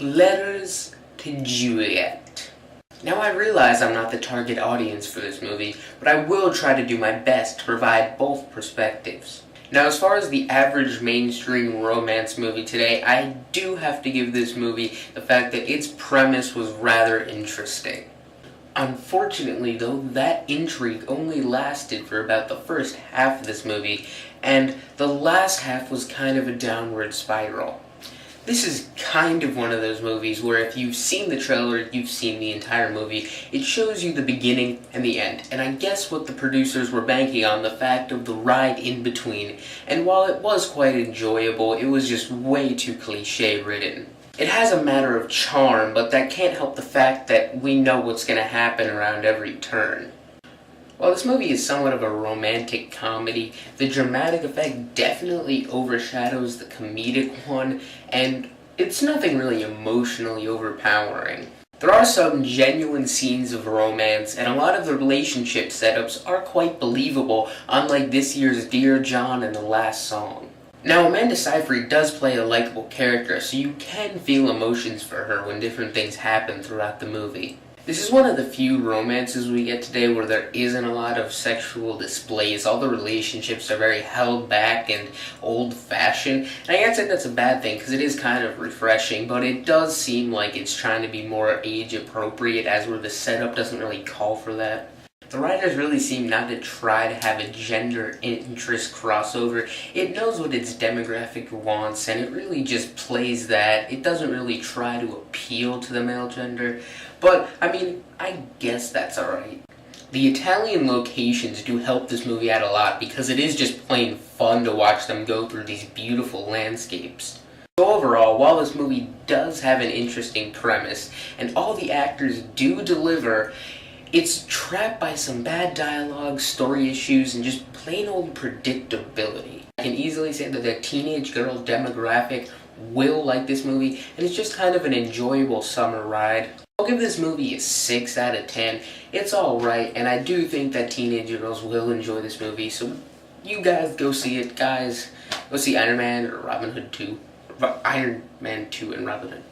Letters to Juliet. Now I realize I'm not the target audience for this movie, but I will try to do my best to provide both perspectives. Now as far as the average mainstream romance movie today, I do have to give this movie the fact that its premise was rather interesting. Unfortunately though, that intrigue only lasted for about the first half of this movie, and the last half was kind of a downward spiral. This is kind of one of those movies where if you've seen the trailer, you've seen the entire movie. It shows you the beginning and the end, and I guess what the producers were banking on, the fact of the ride in between. And while it was quite enjoyable, it was just way too cliche-ridden. It has a matter of charm, but that can't help the fact that we know what's going to happen around every turn. While this movie is somewhat of a romantic comedy, the dramatic effect definitely overshadows the comedic one, and it's nothing really emotionally overpowering. There are some genuine scenes of romance, and a lot of the relationship setups are quite believable, unlike this year's Dear John and The Last Song. Now, Amanda Seyfried does play a likable character, so you can feel emotions for her when different things happen throughout the movie. This is one of the few romances we get today where there isn't a lot of sexual displays. All the relationships are very held back and old-fashioned. And I can't say that's a bad thing because it is kind of refreshing, but it does seem like it's trying to be more age-appropriate, as where the setup doesn't really call for that. The writers really seem not to try to have a gender interest crossover. It knows what its demographic wants, and it really just plays that. It doesn't really try to appeal to the male gender, but, I mean, I guess that's alright. The Italian locations do help this movie out a lot, because it is just plain fun to watch them go through these beautiful landscapes. So overall, while this movie does have an interesting premise, and all the actors do deliver, it's trapped by some bad dialogue, story issues, and just plain old predictability. I can easily say that the teenage girl demographic will like this movie, and it's just kind of an enjoyable summer ride. I'll give this movie a 6 out of 10. It's alright, and I do think that teenage girls will enjoy this movie, so you guys go see it, guys. Go see Iron Man or Robin Hood 2. Iron Man 2 and Robin Hood.